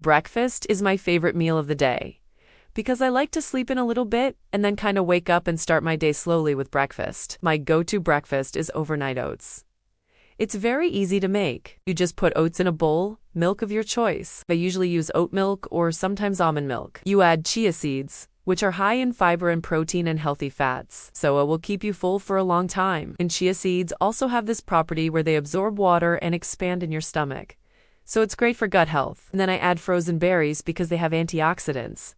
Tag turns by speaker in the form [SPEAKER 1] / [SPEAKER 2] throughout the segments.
[SPEAKER 1] Breakfast is my favorite meal of the day because I like to sleep in a little bit and then kind of wake up and start my day slowly with breakfast. My go-to breakfast is overnight oats. It's very easy to make. You just put oats in a bowl, milk of your choice. I usually use oat milk or sometimes almond milk. You add chia seeds, which are high in fiber and protein and healthy fats, so it will keep you full for a long time. And chia seeds also have this property where they absorb water and expand in your stomach, so it's great for gut health. And then I add frozen berries because they have antioxidants.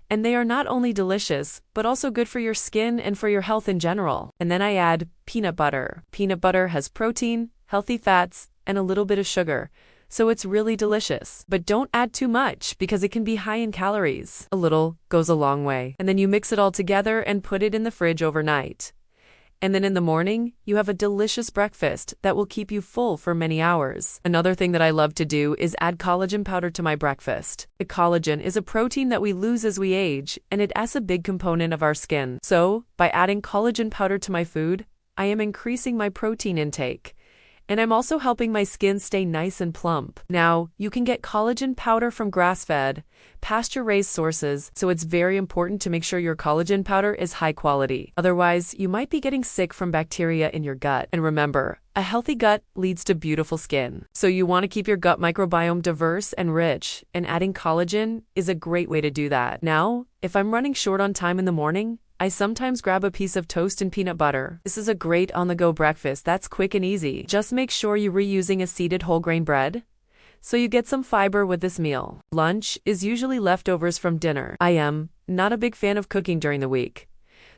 [SPEAKER 1] And they are not only delicious, but also good for your skin and for your health in general. And then I add peanut butter. Peanut butter has protein, healthy fats, and a little bit of sugar, so it's really delicious. But don't add too much because it can be high in calories. A little goes a long way. And then you mix it all together and put it in the fridge overnight. And then in the morning, you have a delicious breakfast that will keep you full for many hours. Another thing that I love to do is add collagen powder to my breakfast. The collagen is a protein that we lose as we age, and it is a big component of our skin. So, by adding collagen powder to my food, I am increasing my protein intake. And I'm also helping my skin stay nice and plump. Now, you can get collagen powder from grass-fed, pasture-raised sources, so it's very important to make sure your collagen powder is high quality. Otherwise, you might be getting sick from bacteria in your gut. And remember, a healthy gut leads to beautiful skin. So you want to keep your gut microbiome diverse and rich, and adding collagen is a great way to do that. Now, if I'm running short on time in the morning, I sometimes grab a piece of toast and peanut butter. This is a great on-the-go breakfast that's quick and easy. Just make sure you're reusing a seeded whole grain bread, so you get some fiber with this meal. Lunch is usually leftovers from dinner. I am not a big fan of cooking during the week,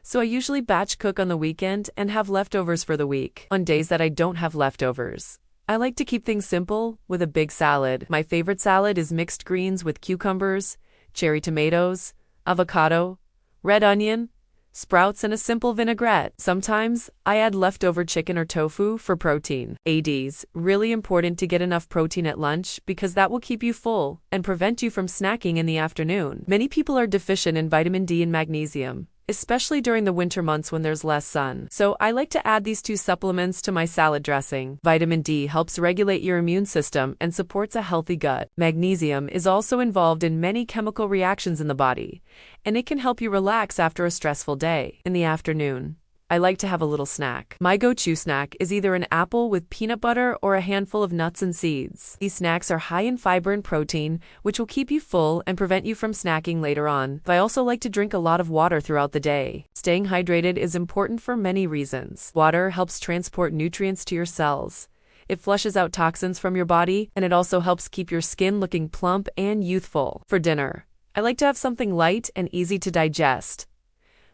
[SPEAKER 1] so I usually batch cook on the weekend and have leftovers for the week. On days that I don't have leftovers, I like to keep things simple with a big salad. My favorite salad is mixed greens with cucumbers, cherry tomatoes, avocado, red onion, sprouts, and a simple vinaigrette. Sometimes, I add leftover chicken or tofu for protein. It's really important to get enough protein at lunch because that will keep you full and prevent you from snacking in the afternoon. Many people are deficient in vitamin D and magnesium, especially during the winter months when there's less sun. So I like to add these two supplements to my salad dressing. Vitamin D helps regulate your immune system and supports a healthy gut. Magnesium is also involved in many chemical reactions in the body, and it can help you relax after a stressful day. In the afternoon, I like to have a little snack. My go-to snack is either an apple with peanut butter or a handful of nuts and seeds. These snacks are high in fiber and protein, which will keep you full and prevent you from snacking later on. I also like to drink a lot of water throughout the day. Staying hydrated is important for many reasons. Water helps transport nutrients to your cells. It flushes out toxins from your body, and it also helps keep your skin looking plump and youthful. For dinner, I like to have something light and easy to digest.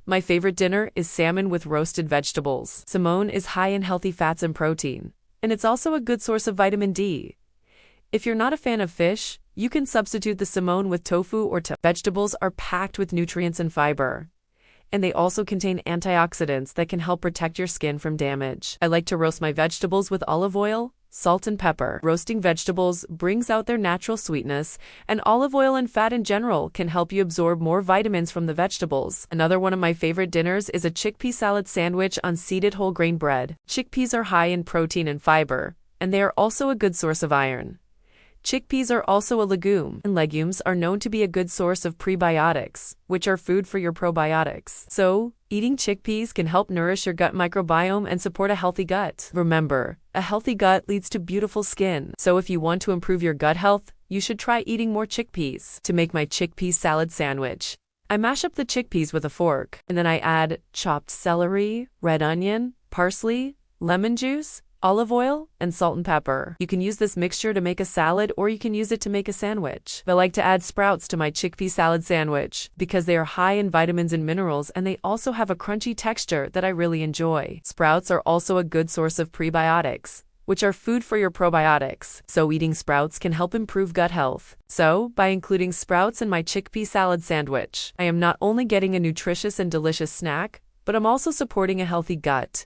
[SPEAKER 1] My favorite dinner is salmon with roasted vegetables. Salmon is high in healthy fats and protein, and it's also a good source of vitamin D. If you're not a fan of fish, you can substitute the salmon with tofu or Vegetables are packed with nutrients and fiber, and they also contain antioxidants that can help protect your skin from damage. I like to roast my vegetables with olive oil, salt, and pepper. Roasting vegetables brings out their natural sweetness, and olive oil and fat in general can help you absorb more vitamins from the vegetables. Another one of my favorite dinners is a chickpea salad sandwich on seeded whole grain bread. Chickpeas are high in protein and fiber, and they are also a good source of iron. Chickpeas are also a legume, and legumes are known to be a good source of prebiotics, which are food for your probiotics. So, eating chickpeas can help nourish your gut microbiome and support a healthy gut. Remember, a healthy gut leads to beautiful skin. So if you want to improve your gut health, you should try eating more chickpeas. To make my chickpea salad sandwich, I mash up the chickpeas with a fork, and then I add chopped celery, red onion, parsley, lemon juice, olive oil, and salt and pepper. You can use this mixture to make a salad, or you can use it to make a sandwich. I like to add sprouts to my chickpea salad sandwich because they are high in vitamins and minerals, and they also have a crunchy texture that I really enjoy. Sprouts are also a good source of prebiotics, which are food for your probiotics. So eating sprouts can help improve gut health. So, by including sprouts in my chickpea salad sandwich, I am not only getting a nutritious and delicious snack, but I'm also supporting a healthy gut.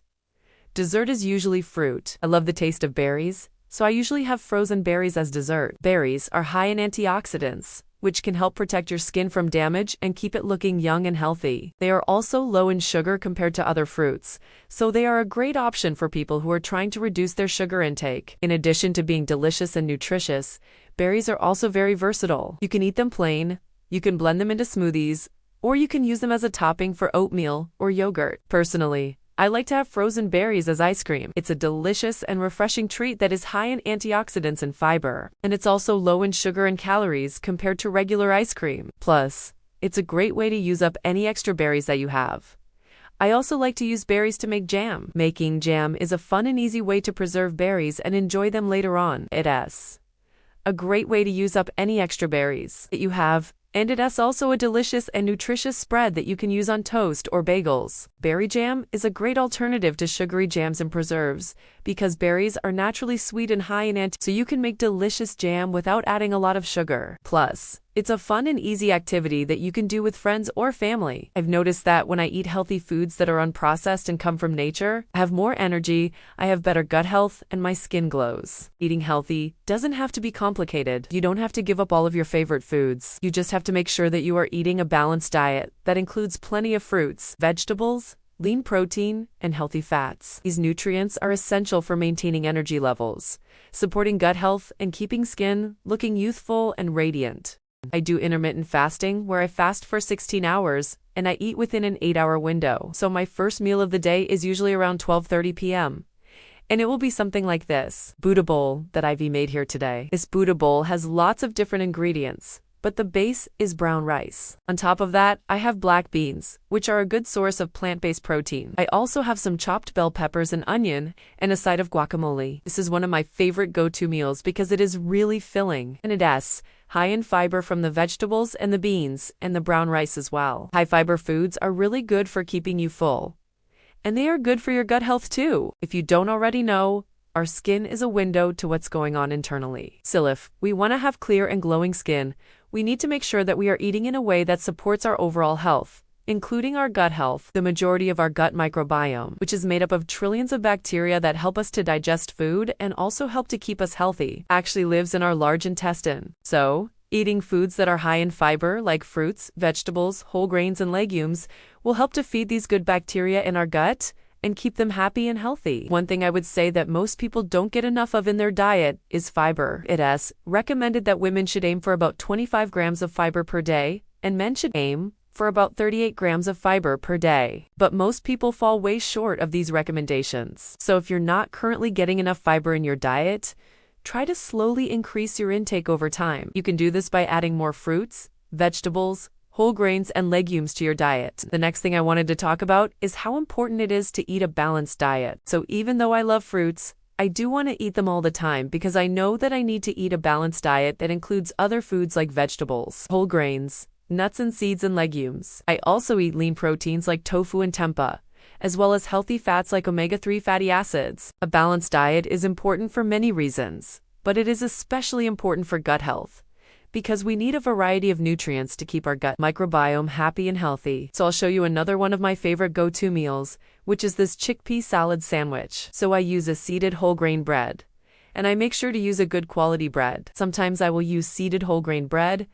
[SPEAKER 1] Dessert is usually fruit. I love the taste of berries, so I usually have frozen berries as dessert. Berries are high in antioxidants, which can help protect your skin from damage and keep it looking young and healthy. They are also low in sugar compared to other fruits, so they are a great option for people who are trying to reduce their sugar intake. In addition to being delicious and nutritious, berries are also very versatile. You can eat them plain, you can blend them into smoothies, or you can use them as a topping for oatmeal or yogurt. Personally, I like to have frozen berries as ice cream. It's a delicious and refreshing treat that is high in antioxidants and fiber, and it's also low in sugar and calories compared to regular ice cream. Plus, it's a great way to use up any extra berries that you have. I also like to use berries to make jam. Making jam is a fun and easy way to preserve berries and enjoy them later on. It's a great way to use up any extra berries that you have. And it's also a delicious and nutritious spread that you can use on toast or bagels. Berry jam is a great alternative to sugary jams and preserves because berries are naturally sweet and high in so you can make delicious jam without adding a lot of sugar. Plus, it's a fun and easy activity that you can do with friends or family. I've noticed that when I eat healthy foods that are unprocessed and come from nature, I have more energy, I have better gut health, and my skin glows. Eating healthy doesn't have to be complicated. You don't have to give up all of your favorite foods. You just have to make sure that you are eating a balanced diet that includes plenty of fruits, vegetables, lean protein, and healthy fats. These nutrients are essential for maintaining energy levels, supporting gut health, and keeping skin looking youthful and radiant. I do intermittent fasting where I fast for 16 hours and I eat within an 8-hour window. So my first meal of the day is usually around 12:30 p.m. And it will be something like this Buddha bowl that I've made here today. This Buddha bowl has lots of different ingredients, but the base is brown rice. On top of that, I have black beans, which are a good source of plant-based protein. I also have some chopped bell peppers and onion, and a side of guacamole. This is one of my favorite go-to meals because it is really filling, and it's high in fiber from the vegetables and the beans, and the brown rice as well. High-fiber foods are really good for keeping you full, and they are good for your gut health too. If you don't already know, our skin is a window to what's going on internally. So if we want to have clear and glowing skin, we need to make sure that we are eating in a way that supports our overall health, including our gut health. The majority of our gut microbiome, which is made up of trillions of bacteria that help us to digest food and also help to keep us healthy, actually lives in our large intestine. So, eating foods that are high in fiber, like fruits, vegetables, whole grains, and legumes, will help to feed these good bacteria in our gut and keep them happy and healthy. One thing I would say that most people don't get enough of in their diet is fiber. It is recommended that women should aim for about 25 grams of fiber per day, and men should aim for about 38 grams of fiber per day. But most people fall way short of these recommendations. So if you're not currently getting enough fiber in your diet, try to slowly increase your intake over time. You can do this by adding more fruits, vegetables, whole grains, and legumes to your diet. The next thing I wanted to talk about is how important it is to eat a balanced diet. So even though I love fruits, I do want to eat them all the time because I know that I need to eat a balanced diet that includes other foods like vegetables, whole grains, nuts and seeds, and legumes. I also eat lean proteins like tofu and tempeh, as well as healthy fats like omega-3 fatty acids. A balanced diet is important for many reasons, but it is especially important for gut health, because we need a variety of nutrients to keep our gut microbiome happy and healthy. So I'll show you another one of my favorite go-to meals, which is this chickpea salad sandwich. So I use a seeded whole grain bread, and I make sure to use a good quality bread. Sometimes I will use seeded whole grain bread,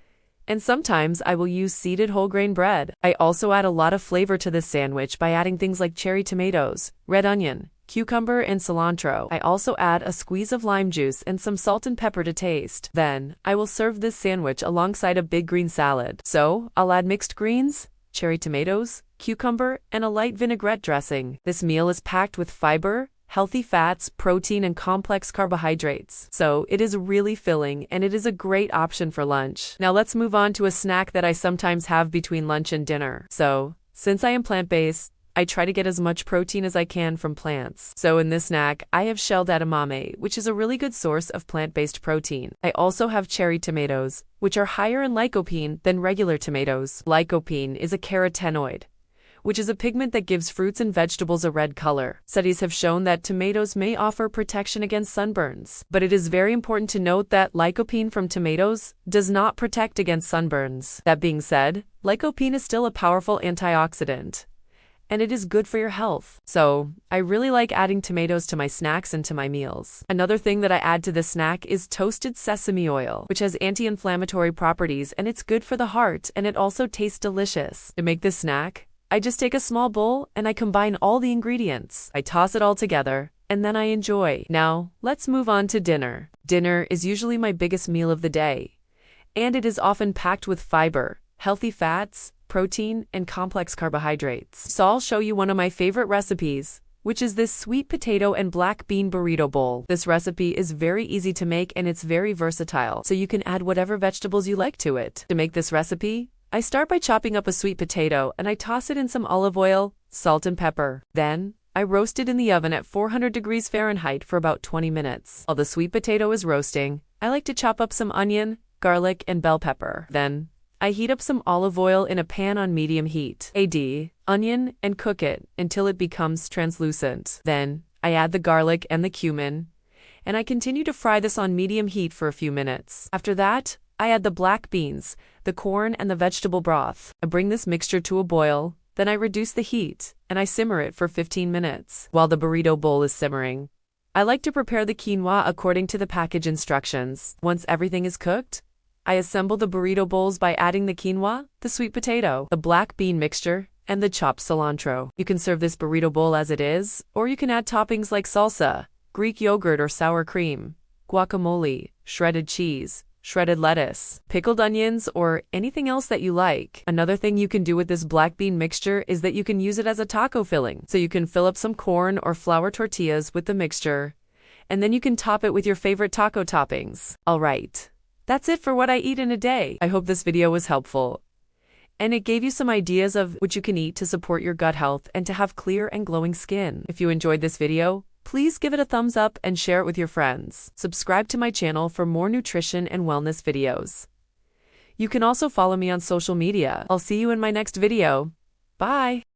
[SPEAKER 1] and sometimes I will use seeded whole grain bread. I also add a lot of flavor to this sandwich by adding things like cherry tomatoes, red onion, cucumber, and cilantro. I also add a squeeze of lime juice and some salt and pepper to taste. Then, I will serve this sandwich alongside a big green salad. So, I'll add mixed greens, cherry tomatoes, cucumber, and a light vinaigrette dressing. This meal is packed with fiber, healthy fats, protein, and complex carbohydrates. So, it is really filling, and it is a great option for lunch. Now let's move on to a snack that I sometimes have between lunch and dinner. So, since I am plant-based, I try to get as much protein as I can from plants. So in this snack, I have shelled edamame, which is a really good source of plant-based protein. I also have cherry tomatoes, which are higher in lycopene than regular tomatoes. Lycopene is a carotenoid, which is a pigment that gives fruits and vegetables a red color. Studies have shown that tomatoes may offer protection against sunburns, but it is very important to note that lycopene from tomatoes does not protect against sunburns. That being said, lycopene is still a powerful antioxidant, and it is good for your health. So, I really like adding tomatoes to my snacks and to my meals. Another thing that I add to this snack is toasted sesame oil, which has anti-inflammatory properties and it's good for the heart and it also tastes delicious. To make this snack, I just take a small bowl and I combine all the ingredients. I toss it all together and then I enjoy. Now, let's move on to dinner. Dinner is usually my biggest meal of the day, and it is often packed with fiber, healthy fats, protein, and complex carbohydrates. So I'll show you one of my favorite recipes, which is this sweet potato and black bean burrito bowl. This recipe is very easy to make and it's very versatile, so you can add whatever vegetables you like to it. To make this recipe, I start by chopping up a sweet potato and I toss it in some olive oil, salt, and pepper. Then, I roast it in the oven at 400 degrees Fahrenheit for about 20 minutes. While the sweet potato is roasting, I like to chop up some onion, garlic, and bell pepper. Then, I heat up some olive oil in a pan on medium heat. Add onion and cook it until it becomes translucent. Then, I add the garlic and the cumin, and I continue to fry this on medium heat for a few minutes. After that, I add the black beans, the corn, and the vegetable broth. I bring this mixture to a boil, then I reduce the heat, and I simmer it for 15 minutes. While the burrito bowl is simmering, I like to prepare the quinoa according to the package instructions. Once everything is cooked, I assemble the burrito bowls by adding the quinoa, the sweet potato, the black bean mixture, and the chopped cilantro. You can serve this burrito bowl as it is, or you can add toppings like salsa, Greek yogurt or sour cream, guacamole, shredded cheese, shredded lettuce, pickled onions, or anything else that you like. Another thing you can do with this black bean mixture is that you can use it as a taco filling. So you can fill up some corn or flour tortillas with the mixture, and then you can top it with your favorite taco toppings. Alright, that's it for what I eat in a day. I hope this video was helpful, and it gave you some ideas of what you can eat to support your gut health and to have clear and glowing skin. If you enjoyed this video, please give it a thumbs up and share it with your friends. Subscribe to my channel for more nutrition and wellness videos. You can also follow me on social media. I'll see you in my next video. Bye!